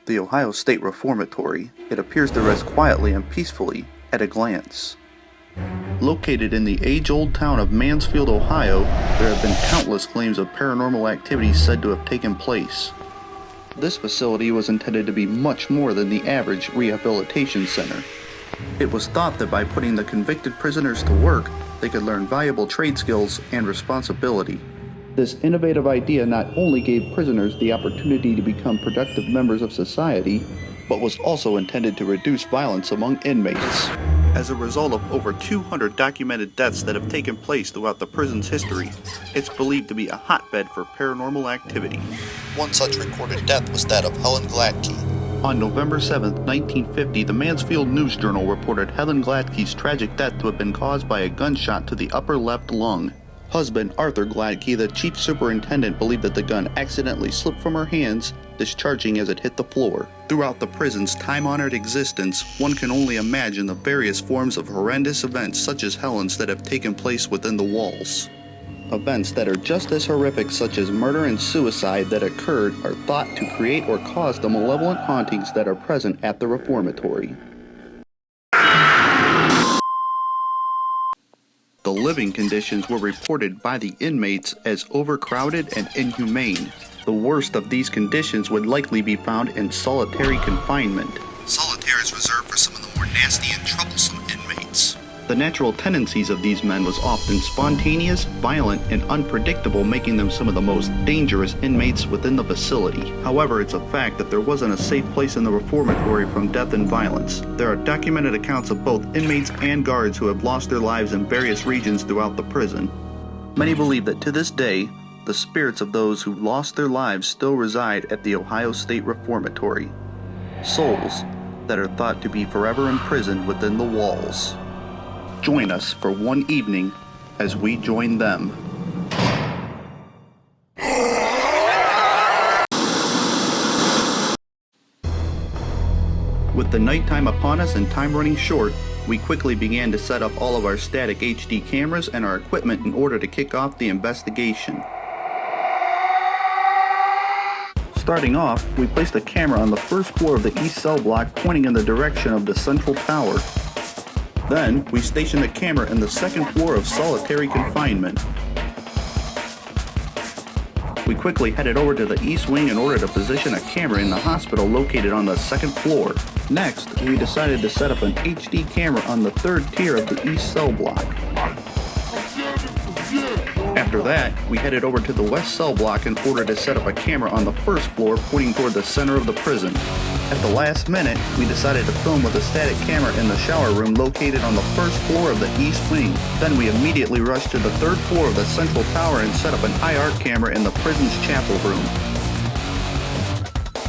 The Ohio State Reformatory, it appears to rest quietly and peacefully at a glance. Located in the age-old town of Mansfield, Ohio, there have been countless claims of paranormal activities said to have taken place. This facility was intended to be much more than the average rehabilitation center. It was thought that by putting the convicted prisoners to work, they could learn valuable trade skills and responsibility. This innovative idea not only gave prisoners the opportunity to become productive members of society, but was also intended to reduce violence among inmates. As a result of over 200 documented deaths that have taken place throughout the prison's history, it's believed to be a hotbed for paranormal activity. One such recorded death was that of Helen Gladkey. On November 7, 1950, the Mansfield News Journal reported Helen Gladkey's tragic death to have been caused by a gunshot to the upper left lung. Husband Arthur Gladkey, the chief superintendent, believed that the gun accidentally slipped from her hands, discharging as it hit the floor. Throughout the prison's time-honored existence, one can only imagine the various forms of horrendous events such as Helen's that have taken place within the walls. Events that are just as horrific, such as murder and suicide that occurred, are thought to create or cause the malevolent hauntings that are present at the Reformatory. The living conditions were reported by the inmates as overcrowded and inhumane. The worst of these conditions would likely be found in solitary confinement. Solitaire is reserved for some of the more nasty and troublesome inmates. The natural tendencies of these men was often spontaneous, violent, and unpredictable, making them some of the most dangerous inmates within the facility. However, it's a fact that there wasn't a safe place in the Reformatory from death and violence. There are documented accounts of both inmates and guards who have lost their lives in various regions throughout the prison. Many believe that to this day, the spirits of those who lost their lives still reside at the Ohio State Reformatory. Souls that are thought to be forever imprisoned within the walls. Join us for one evening as we join them. With the nighttime upon us and time running short, we quickly began to set up all of our static HD cameras and our equipment in order to kick off the investigation. Starting off, we placed a camera on the first floor of the east cell block pointing in the direction of the central tower. Then, we stationed a camera in the second floor of solitary confinement. We quickly headed over to the east wing in order to position a camera in the hospital located on the second floor. Next, we decided to set up an HD camera on the third tier of the east cell block. After that, we headed over to the west cell block in order to set up a camera on the first floor pointing toward the center of the prison. At the last minute, we decided to film with a static camera in the shower room located on the first floor of the east wing. Then we immediately rushed to the third floor of the central tower and set up an high art camera in the prison's chapel room.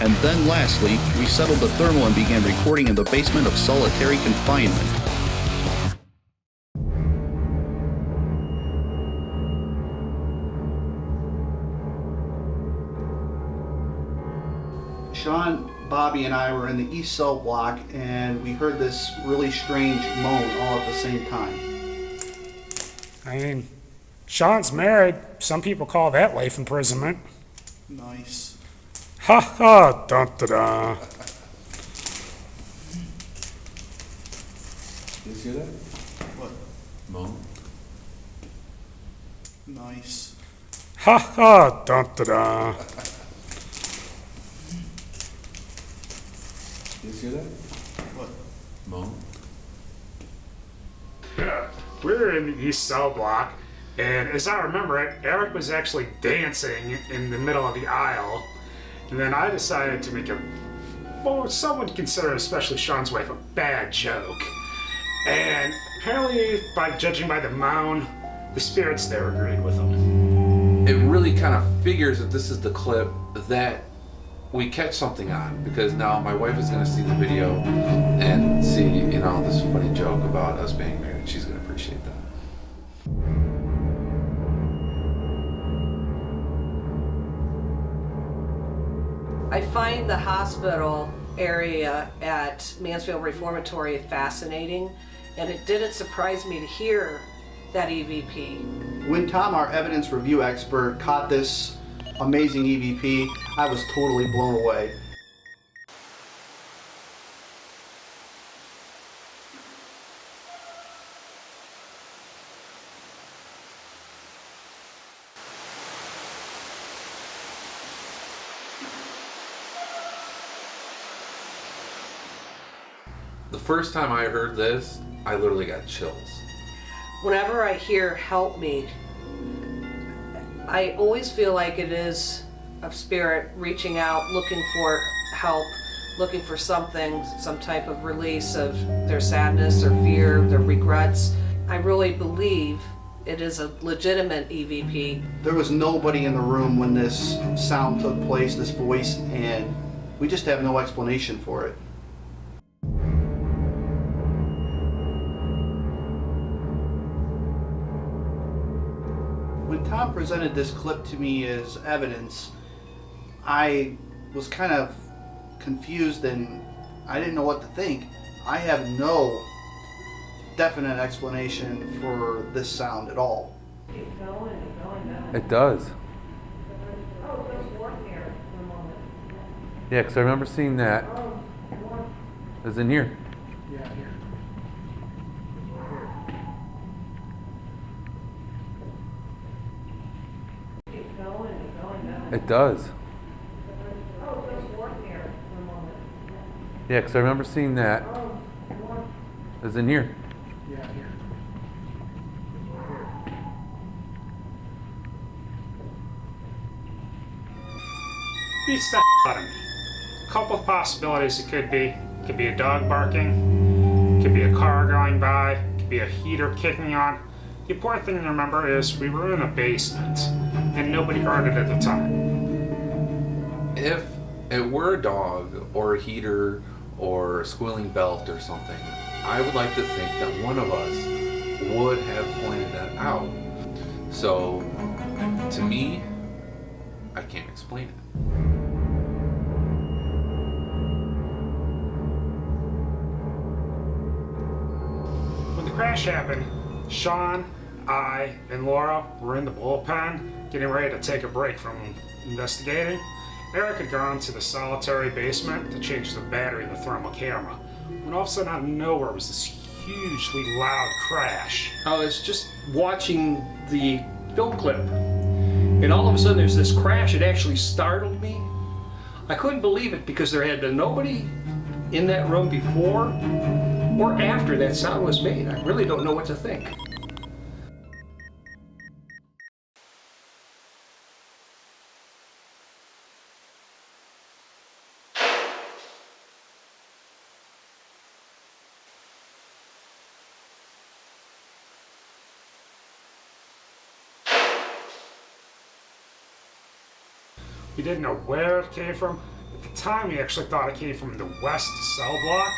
And then lastly, we settled the thermal and began recording in the basement of solitary confinement. Sean, Bobby, and I were in the east cell block, and we heard this really strange moan all at the same time. I mean, Sean's married. Some people call that life imprisonment. Nice. Ha ha, dun da da. You see that? What? Moan. Nice. Ha ha, dun da da. You see that? What? Moan. Yeah, we were in the east cell block, and as I remember it, Eric was actually dancing in the middle of the aisle, and then I decided to make some would consider, especially Sean's wife, a bad joke. And apparently, by judging by the moan, the spirits there agreed with him. It really kind of figures that this is the clip that we catch something on, because now my wife is going to see the video and see, this funny joke about us being married. She's going to appreciate that. I find the hospital area at Mansfield Reformatory fascinating, and it didn't surprise me to hear that EVP. When Tom, our evidence review expert, caught this amazing EVP, I was totally blown away. The first time I heard this, I literally got chills. Whenever I hear "help me," I always feel like it is a spirit reaching out, looking for help, looking for something, some type of release of their sadness, their fear, their regrets. I really believe it is a legitimate EVP. There was nobody in the room when this sound took place, this voice, and we just have no explanation for it. When Tom presented this clip to me as evidence, I was kind of confused and I didn't know what to think. I have no definite explanation for this sound at all. It does. Yeah, because I remember seeing that. It was in here. It does. Yeah, because I remember seeing that. It was in here. Beats the out of me. Couple of possibilities it could be. It could be a dog barking. It could be a car going by. It could be a heater kicking on. The important thing to remember is we were in a basement and nobody heard it at the time. If it were a dog or a heater or a squealing belt or something, I would like to think that one of us would have pointed that out. So, to me, I can't explain it. When the crash happened, Sean, I, and Laura were in the bullpen getting ready to take a break from investigating. Eric had gone to the solitary basement to change the battery in the thermal camera. When all of a sudden, out of nowhere, was this hugely loud crash. I was just watching the film clip, and all of a sudden there's this crash. It actually startled me. I couldn't believe it because there had been nobody in that room before or after that sound was made. I really don't know what to think. We didn't know where it came from. At the time, we actually thought it came from the west cell block.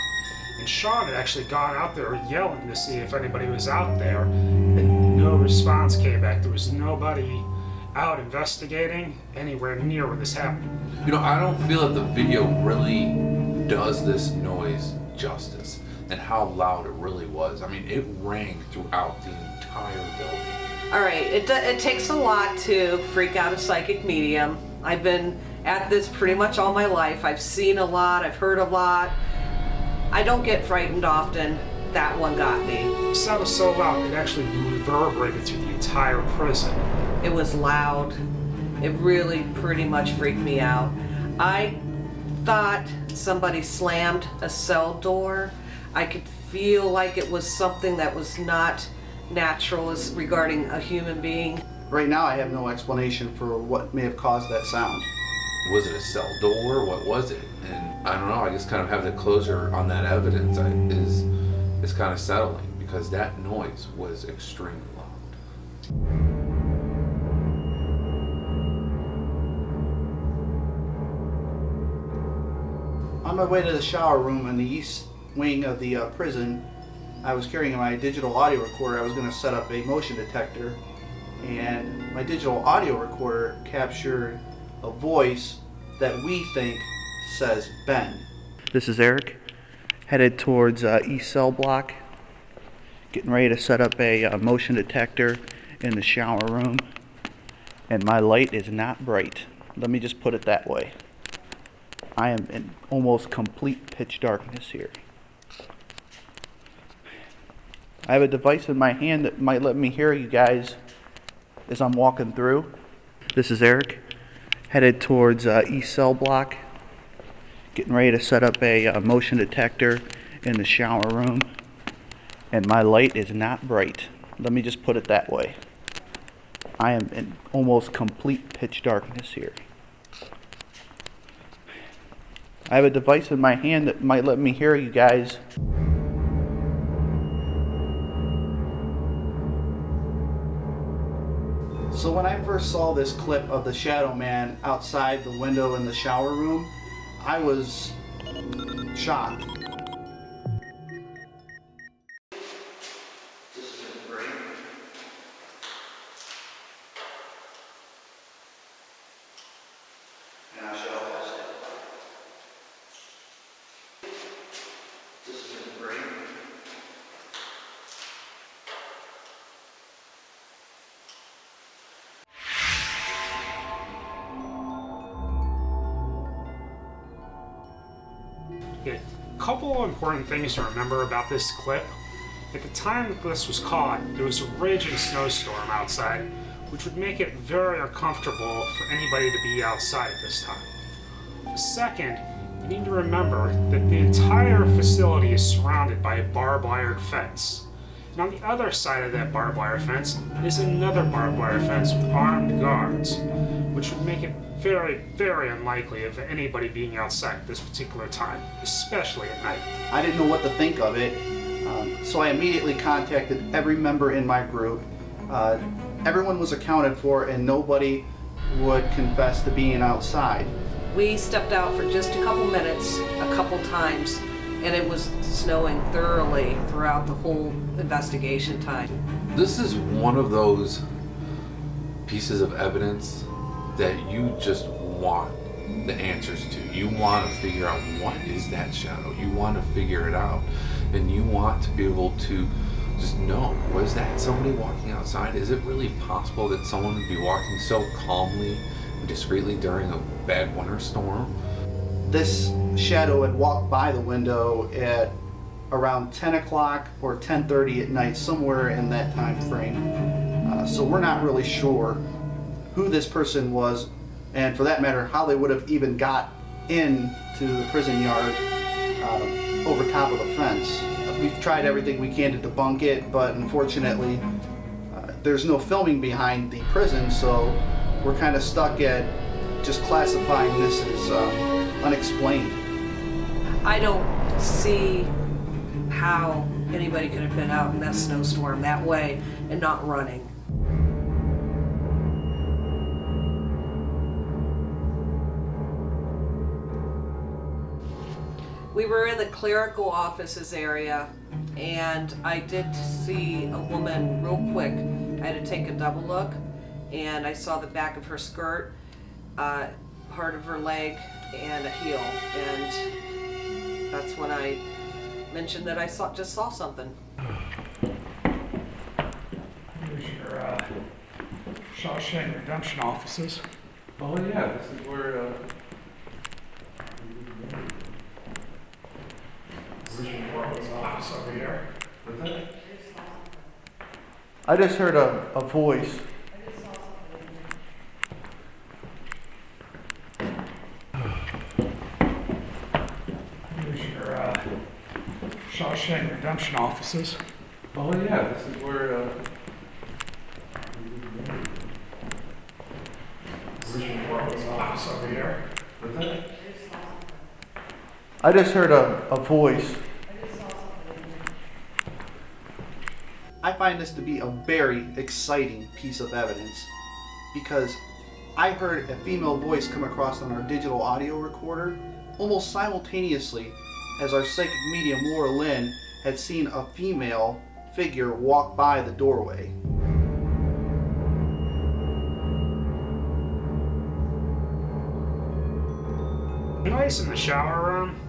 And Sean had actually gone out there yelling to see if anybody was out there. And no response came back. There was nobody out investigating anywhere near where this happened. You know, I don't feel that the video really does this noise justice and how loud it really was. I mean, it rang throughout the entire building. All right, it takes a lot to freak out a psychic medium. I've been at this pretty much all my life. I've seen a lot, I've heard a lot. I don't get frightened often. That one got me. The sound was so loud, it actually reverberated through the entire prison. It was loud. It really pretty much freaked me out. I thought somebody slammed a cell door. I could feel like it was something that was not natural as regarding a human being. Right now, I have no explanation for what may have caused that sound. Was it a cell door? What was it? And I don't know, I just kind of have the closure on that evidence is kind of settling because that noise was extremely loud. On my way to the shower room in the east wing of the prison, I was carrying my digital audio recorder. I was going to set up a motion detector, and my digital audio recorder captured a voice that we think says Ben. This is Eric, headed towards East Cell Block, getting ready to set up a motion detector in the shower room, and my light is not bright. Let me just put it that way. I am in almost complete pitch darkness here. I have a device in my hand that might let me hear you guys as I'm walking through. This is Eric, headed towards East Cell Block, getting ready to set up a motion detector in the shower room, and my light is not bright. Let me just put it that way. I am in almost complete pitch darkness here. I have a device in my hand that might let me hear you guys. So when I first saw this clip of the shadow man outside the window in the shower room, I was shocked. This is great. And I shall test it. This is great. A couple of important things to remember about this clip. At the time that this was caught, there was a raging snowstorm outside, which would make it very uncomfortable for anybody to be outside at this time. Second, you need to remember that the entire facility is surrounded by a barbed wire fence. And on the other side of that barbed wire fence is another barbed wire fence with armed guards, which would make it very, very unlikely of anybody being outside at this particular time, especially at night. I didn't know what to think of it, so I immediately contacted every member in my group. Everyone was accounted for and nobody would confess to being outside. We stepped out for just a couple minutes, a couple times, and it was snowing thoroughly throughout the whole investigation time. This is one of those pieces of evidence that you just want the answers to. You want to figure out, what is that shadow? You want to figure it out. And you want to be able to just know, was that somebody walking outside? Is it really possible that someone would be walking so calmly and discreetly during a bad winter storm? This shadow had walked by the window at around 10 o'clock or 10:30 at night, somewhere in that time frame. So we're not really sure who this person was, and for that matter, how they would have even got into the prison yard over top of the fence. We've tried everything we can to debunk it, but unfortunately, there's no filming behind the prison, so we're kind of stuck at just classifying this as unexplained. I don't see how anybody could have been out in that snowstorm that way and not running. We were in the clerical offices area, and I did see a woman real quick. I had to take a double look, and I saw the back of her skirt, part of her leg, and a heel. And that's when I mentioned that I just saw something. Here's your Shawshank Redemption offices. Oh yeah, this is where Office over here. I just heard a voice. Here's your Shawshank Redemption offices. Oh yeah, this is where Office over here. I just heard a voice. I find this to be a very exciting piece of evidence because I heard a female voice come across on our digital audio recorder almost simultaneously as our psychic medium Laura Lynn had seen a female figure walk by the doorway. The noise in the shower room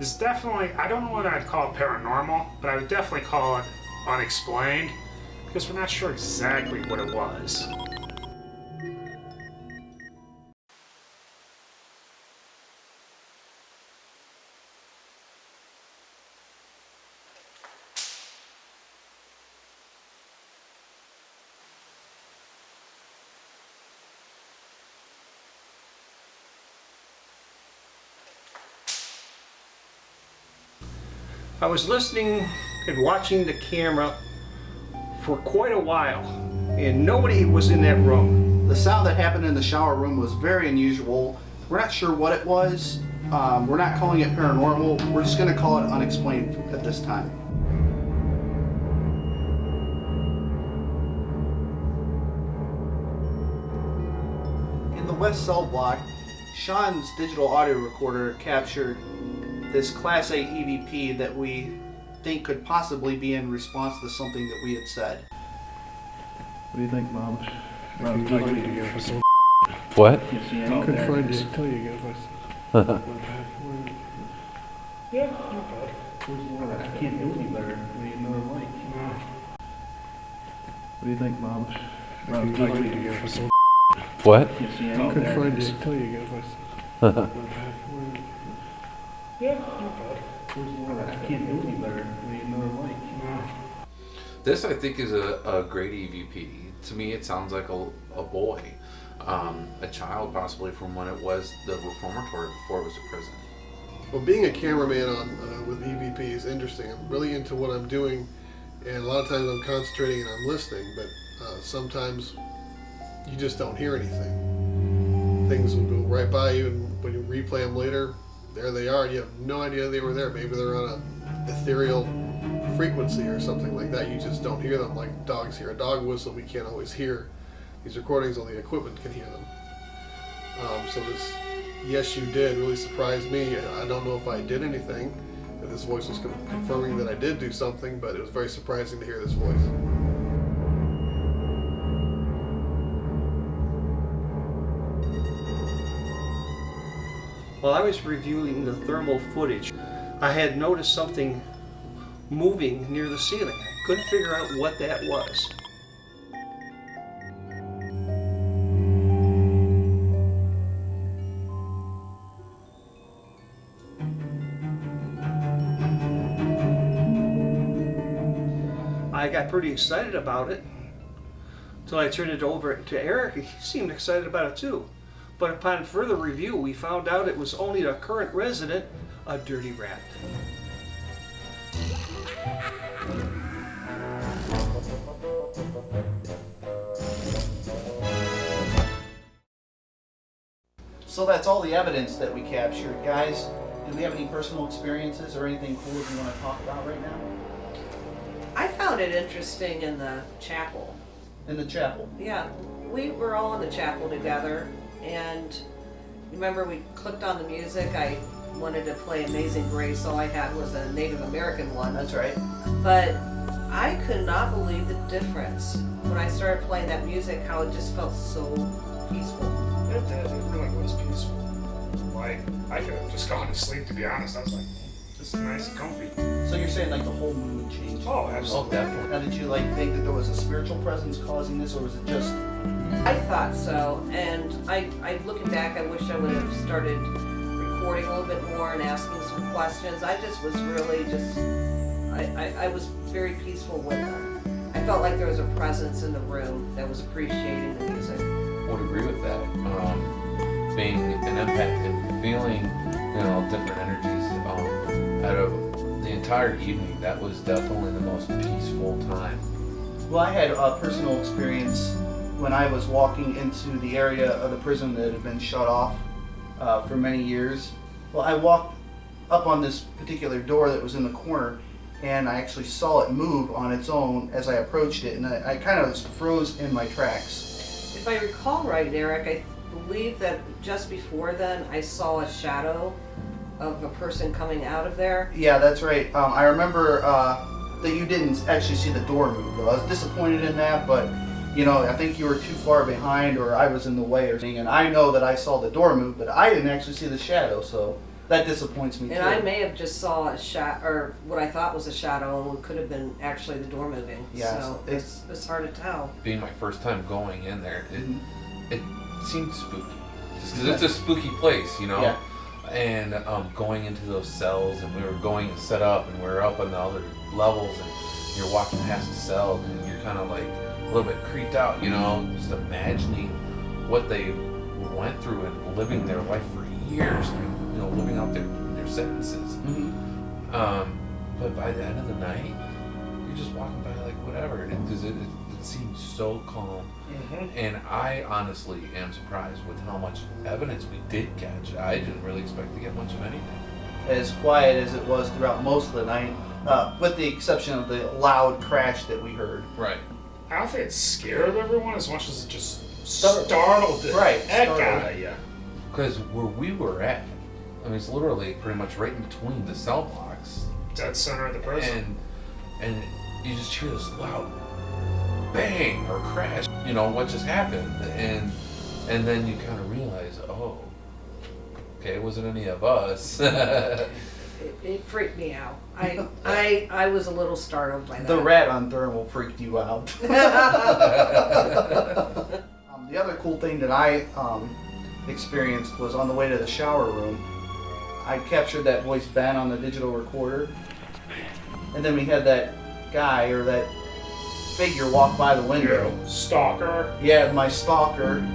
is definitely, I don't know what I'd call it paranormal, but I would definitely call it unexplained, because we're not sure exactly what it was. I was listening and watching the camera for quite a while, and nobody was in that room. The sound that happened in the shower room was very unusual. We're not sure what it was. We're not calling it paranormal. We're just going to call it unexplained at this time. In the west cell block, Sean's digital audio recorder captured this Class A EVP that we think could possibly be in response to something that we had said. What do you think, Mom? What? You see I anything? couldn't find it. Tell you again if I can't do any better. We need another mic. What do you think, Mom? What? You see I anything? couldn't find it. Tell you again if I can't do any better. We need another mic. This, I think, is a great EVP. To me, it sounds like a boy, a child possibly from when it was the Reformatory before it was a prison. Well, being a cameraman with EVP is interesting. I'm really into what I'm doing, and a lot of times I'm concentrating and I'm listening, but sometimes you just don't hear anything. Things will go right by you, and when you replay them later, there they are, and you have no idea they were there. Maybe they're on an ethereal frequency or something like that. You just don't hear them, like dogs hear a dog whistle. We can't always hear these recordings, only equipment can hear them. So this yes you did really surprised me. I don't know if I did anything, if this voice was confirming that I did do something, but it was very surprising to hear this voice. While I was reviewing the thermal footage, I had noticed something moving near the ceiling. I couldn't figure out what that was. I got pretty excited about it until I turned it over to Eric. He seemed excited about it too. But upon further review, we found out it was only a current resident, a dirty rat. So that's all the evidence that we captured. Guys, do we have any personal experiences or anything cool that you want to talk about right now? I found it interesting in the chapel. In the chapel. Yeah, we were all in the chapel together, and remember we clicked on the music. I wanted to play Amazing Grace. All I had was a Native American one. That's right. But I could not believe the difference when I started playing that music, how it just felt so peaceful. It did. It really was peaceful. Like, I could have just gone to sleep, to be honest. I was like, just nice and comfy. So you're saying like the whole mood changed? Oh, absolutely. definitely. Now, did you like think that there was a spiritual presence causing this, or was it just? I thought so, and I looking back, I wish I would have started recording a little bit more and asking some questions. I just was really I was very peaceful with them. I felt like there was a presence in the room that was appreciating the music. I would agree with that. Being an empath and feeling, different energies out of the entire evening, that was definitely the most peaceful time. Well, I had a personal experience when I was walking into the area of the prison that had been shut off for many years. Well, I walked up on this particular door that was in the corner, and I actually saw it move on its own as I approached it, and I kind of froze in my tracks. If I recall right, Eric, I believe that just before then I saw a shadow of a person coming out of there. Yeah, that's right. I remember that you didn't actually see the door move, though. I was disappointed in that, but I think you were too far behind, or I was in the way or something. And I know that I saw the door move, but I didn't actually see the shadow, so that disappoints me too. And I may have just saw a shadow, or what I thought was a shadow, and it could have been actually the door moving. Yeah, so it's hard to tell. Being my first time going in there, it seemed spooky. Just 'cause it's a spooky place, Yeah. And going into those cells, and we were going and set up, and we were up on the other levels, and you're walking past the cell, and you're kind of like a little bit creeped out, just imagining what they went through and living their life for years, living out their sentences. But by the end of the night, you're just walking by like whatever, because it seems so calm. And I honestly am surprised with how much evidence we did catch. I didn't really expect to get much of anything. As quiet as it was throughout most of the night, with the exception of the loud crash that we heard. Right. I don't think it scared everyone as much as it just startled the Right, heck startled. out of you. Because where we were at, I mean, it's literally pretty much right in between the cell blocks. Dead center of the prison. And you just hear this loud bang or crash. You know, what just happened? And then you kind of realize, oh, okay, it wasn't any of us. It freaked me out. I was a little startled by that. The rat on thermal freaked you out. The other cool thing that I experienced was on the way to the shower room. I captured that voice Ben on the digital recorder, and then we had that guy or that figure walk by the window. Stalker. Yeah, my stalker.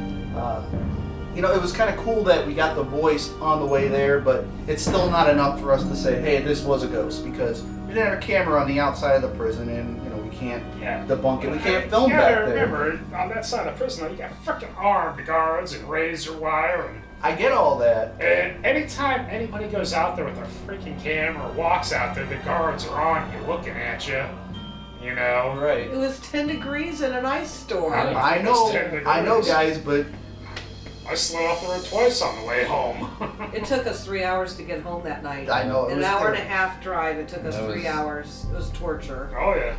You know, it was kind of cool that we got the voice on the way there, but it's still not enough for us to say, hey, this was a ghost, because we didn't have a camera on the outside of the prison, and you know, we can't debunk it. We can't film you back gotta there. remember, on that side of the prison, you got freaking armed guards and razor wire, I get all that. and anytime anybody goes out there with a freaking camera or walks out there, the guards are on you, looking at you. You know. Right. It was 10 degrees in an ice storm. I know, guys, but I slid off the road twice on the way home. It took us 3 hours to get home that night. I know. It An was hour and a terrible. half drive. It took us That 3 was- hours. It was torture. Oh yeah.